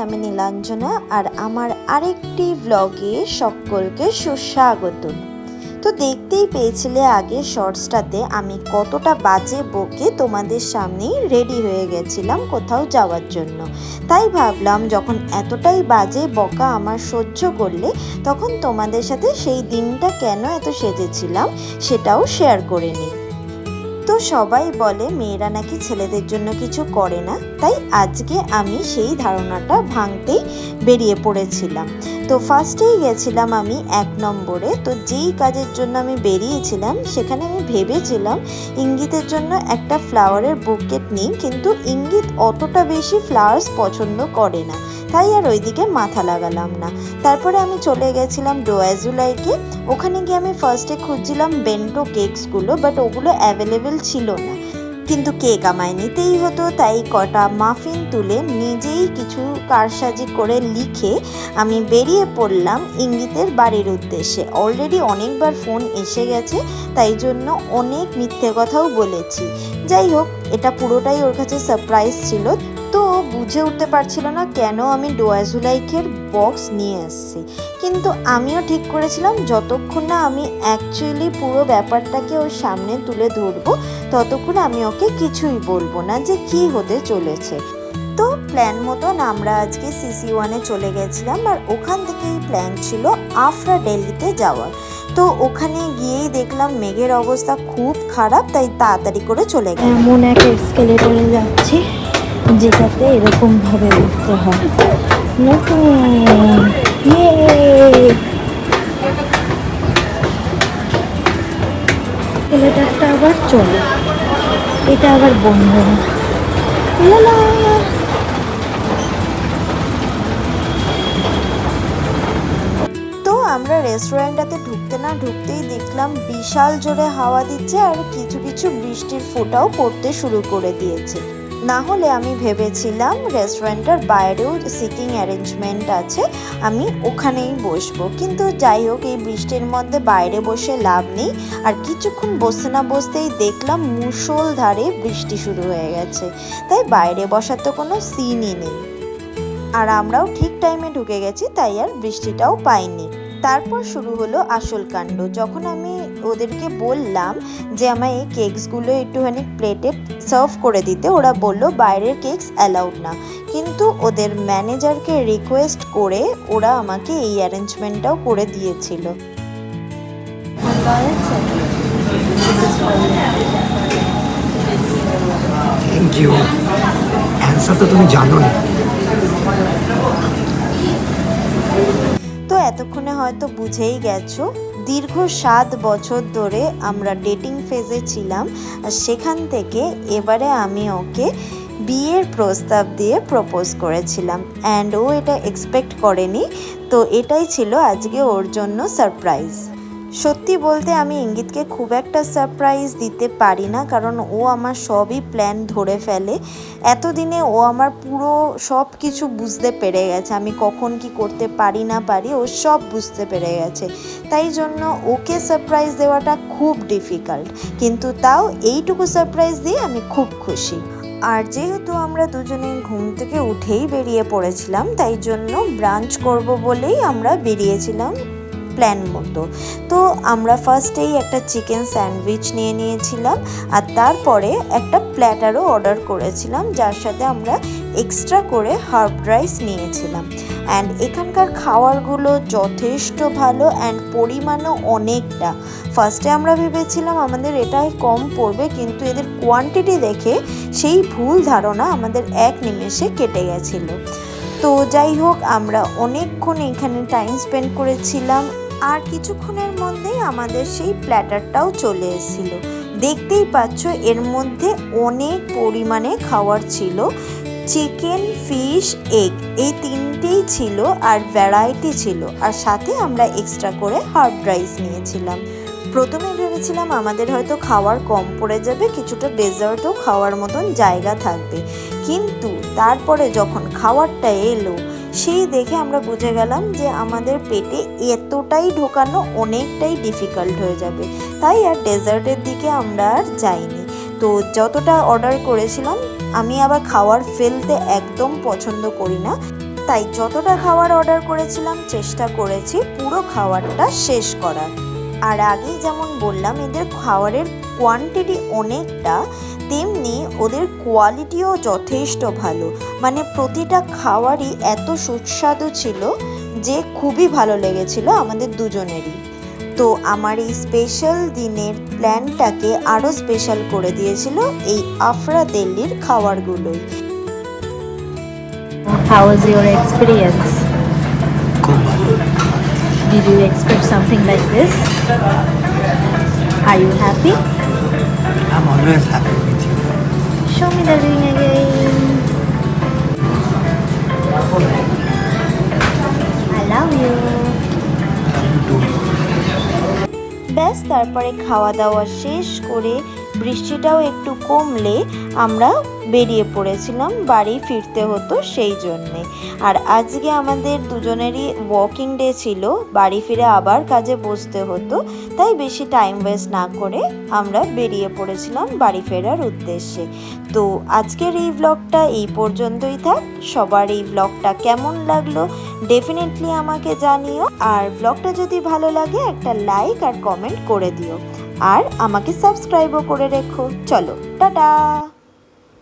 আমি নীলাঞ্জনা আর আমার আরেকটি ব্লগে সকলকে সুস্বাগত। তো দেখতেই পেয়েছিলে আগে শর্টসটাতে আমি কতটা বাজে বকে তোমাদের সামনেই রেডি হয়ে গেছিলাম কোথাও যাওয়ার জন্য। তাই ভাবলাম যখন এতটাই বাজে বকা আমার সহ্য করলে, তখন তোমাদের সাথে সেই দিনটা কেন এত সেজেছিলাম সেটাও শেয়ার করে নিই। তো সবাই বলে মেয়েরা নাকি ছেলেদের জন্য কিছু করে না, তাই আজকে আমি সেই ধারণাটা ভাঙতেই বেরিয়ে পড়েছিলাম। তো ফার্স্টেই গেছিলাম আমি 1 নম্বরে। তো যেই কাজের জন্য আমি বেরিয়েছিলাম সেখানে আমি ভেবেছিলাম ইঙ্গিতের জন্য একটা ফ্লাওয়ারের বুকেট নিই, কিন্তু ইঙ্গিত অতটা বেশি ফ্লাওয়ার্স পছন্দ করে না, তাই আর ওইদিকে মাথা লাগালাম না। তারপরে আমি চলে গেছিলাম ডোয়াজুলাইকে। ওখানে গিয়ে আমি ফার্স্টে খুঁজছিলাম বেন্টো কেকসগুলো, বাট ওগুলো অ্যাভেলেবেল ছিল না। কিন্তু কেক আমায় নিতেই হতো, তাই কটা মাফিন তুলে নিজেই কিছু কারসাজি করে লিখে আমি বেরিয়ে পড়লাম ইঙ্গিতের বাড়ির উদ্দেশ্যে। অলরেডি অনেকবার ফোন এসে গেছে, তাই জন্য অনেক মিথ্যে কথাও বলেছি। যাই হোক, এটা পুরোটাই ওর কাছে সারপ্রাইজ ছিল। তো বুঝে উঠতে পারছিল না কেন আমি ডোয়াজুলাইকের বক্স নিয়ে এসেছি, কিন্তু আমিও ঠিক করেছিলাম যতক্ষণ না আমি অ্যাকচুয়ালি পুরো ব্যাপারটাকে ওর সামনে তুলে ধরবো, ততক্ষণ আমি ওকে কিছুই বলবো না যে কি হতে চলেছে। তো প্ল্যান মতন আমরা আজকে CC1-এ চলে গেছিলাম, আর ওখান থেকেই প্ল্যান ছিল আফরা দিল্লিতে যাওয়ার। তো ওখানে গিয়েই দেখলাম মেঘের অবস্থা খুব খারাপ, তাই তাড়াতাড়ি করে চলে গেলাম। এমন এক এসকেলেটরে যাচ্ছি যেটাতে এরকম ভাবে উঠতে হয়। এসকেলেটরটা আবার চলে, এটা আবার বন্ধ না। তো আমরা রেস্টুরেন্টটাতে ঢুকতে না ঢুকতেই দেখলাম বিশাল জোরে হাওয়া দিচ্ছে, আর কিছু কিছু বৃষ্টির ফোঁটাও পড়তে শুরু করে দিয়েছে। না হলে আমি ভেবেছিলাম রেস্টুরেন্টের বাইরেও সিটিং অ্যারেঞ্জমেন্ট আছে, আমি ওখানেই বসবো। কিন্তু যাই হোক, এই বৃষ্টির মধ্যে বাইরে বসে লাভ নেই। আর কিছুক্ষণ বসতে না বসতেই দেখলাম মুষলধারে বৃষ্টি শুরু হয়ে গেছে, তাই বাইরে বসার তো কোনো সিনই নেই। আর আমরাও ঠিক টাইমে ঢুকে গেছি, তাই আর বৃষ্টিটাও পাইনি। তারপর শুরু হলো আসল কাণ্ড। যখন আমি ওদেরকে বললাম যে আমায় এই কেকসগুলো একটুখানি প্লেটে সার্ভ করে দিতে, ওরা বলল বাইরের কেকস অ্যালাউড না। কিন্তু ওদের ম্যানেজারকে রিকোয়েস্ট করে ওরা আমাকে এই অ্যারেঞ্জমেন্টটাও করে দিয়েছিল। Thank you. অ্যান্সার তো তুমি জানোই। তো এতক্ষণে হয়তো বুঝেই গেছো, দীর্ঘ 7 বছর ধরে আমরা ডেটিং ফেজে ছিলাম, আর সেখান থেকে এবারে আমি ওকে বিয়ের প্রস্তাব দিয়ে প্রপোজ করেছিলাম, অ্যান্ড ও এটা এক্সপেক্ট করেনি। তো এটাই ছিল আজকে ওর জন্য সারপ্রাইজ। সত্যি বলতে আমি ইঙ্গিতকে খুব একটা সারপ্রাইজ দিতে পারি না, কারণ ও আমার সবই প্ল্যান ধরে ফেলে। এতদিনে ও আমার পুরো সব কিছু বুঝতে পেরে গেছে, আমি কখন কি করতে পারি না পারি ও সব বুঝতে পেরে গেছে। তাই জন্য ওকে সারপ্রাইজ দেওয়াটা খুব ডিফিকাল্ট, কিন্তু তাও এইটুকু সারপ্রাইজ দিয়ে আমি খুব খুশি। আর যেহেতু আমরা দুজনে ঘুম থেকে উঠেই বেরিয়ে পড়েছিলাম, তাই জন্য ব্রাঞ্চ করব বলেই আমরা বেরিয়েছিলাম প্ল্যান মতো। তো আমরা ফার্স্টেই একটা চিকেন স্যান্ডউইচ নিয়ে নিয়েছিলাম, আর তারপরে একটা প্ল্যাটারও অর্ডার করেছিলাম, যার সাথে আমরা এক্সট্রা করে হার্ব রাইস নিয়েছিলাম। অ্যান্ড এখানকার খাবারগুলো যথেষ্ট ভালো, অ্যান্ড পরিমাণও অনেকটা। ফার্স্টে আমরা ভেবেছিলাম আমাদের এটাই কম পড়বে, কিন্তু এদের কোয়ান্টিটি দেখে সেই ভুল ধারণা আমাদের এক নিমেষে কেটে গেছিলো। তো যাই হোক, আমরা অনেকক্ষণ এখানে টাইম স্পেন্ড করেছিলাম, আর কিছুক্ষণের মধ্যেই আমাদের সেই প্ল্যাটারটাও চলে এসেছিল। দেখতেই পাচ্ছ এর মধ্যে অনেক পরিমাণে খাবার ছিল। চিকেন, ফিশ, এগ, এই তিনটেই ছিল, আর ভ্যারাইটি ছিল। আর সাথে আমরা এক্সট্রা করে হার্ব রাইস নিয়েছিলাম। প্রথমে ভেবেছিলাম আমাদের হয়তো খাওয়ার কম পড়ে যাবে, কিছুটা ডেজার্টও খাওয়ার মতন জায়গা থাকবে, কিন্তু তারপরে যখন খাবারটা এলো সেই দেখে আমরা বুঝে গেলাম যে আমাদের পেটে এতটাই ঢোকানো অনেকটাই ডিফিকাল্ট হয়ে যাবে। তাই আর ডেজার্টের দিকে আমরা আর যাইনি। তো যতটা অর্ডার করেছিলাম, আমি আবার খাওয়ার ফেলতে একদম পছন্দ করি না, তাই যতটা খাবার অর্ডার করেছিলাম চেষ্টা করেছি পুরো খাবারটা শেষ করার। আর আগেই যেমন বললাম এদের খাবারের কোয়ান্টিটি অনেকটা, তেমনি ওদের কোয়ালিটিও যথেষ্ট ভালো। মানে প্রতিটা খাবারই এত সুস্বাদু ছিল যে খুবই ভালো লেগেছিল আমাদের দুজনেরই। তো আমার এই স্পেশাল দিনের প্ল্যানটাকে আরও স্পেশাল করে দিয়েছিল এই আফরা দিল্লির খাবারগুলোই। How was your experience? খুব ভালো। Did you expect something like this? Are you happy? I'm always happy with you. Show me the ring again. I love you. You too. ব্যাস তারপরে খাওয়া দাওয়া শেষ করে বৃষ্টিটাও একটু কমলে আমরা বেরিয়ে পড়েছিলাম, বাড়ি ফিরতে হতো সেই জন্যে। আর আজকে আমাদের দুজনেরই ওয়ার্কিং ডে ছিল, বাড়ি ফিরে আবার কাজে বসতে হতো, তাই বেশি টাইম ওয়েস্ট না করে আমরা বেরিয়ে পড়েছিলাম বাড়ি ফেরার উদ্দেশ্যে। তো আজকের এই ব্লগটা এই পর্যন্তই থাক। সবার এই ব্লগটা কেমন লাগলো ডেফিনেটলি আমাকে জানিও, আর ব্লগটা যদি ভালো লাগে একটা লাইক আর কমেন্ট করে দিও, আর আমাকে সাবস্ক্রাইবও করে রেখো। চলো টাটা।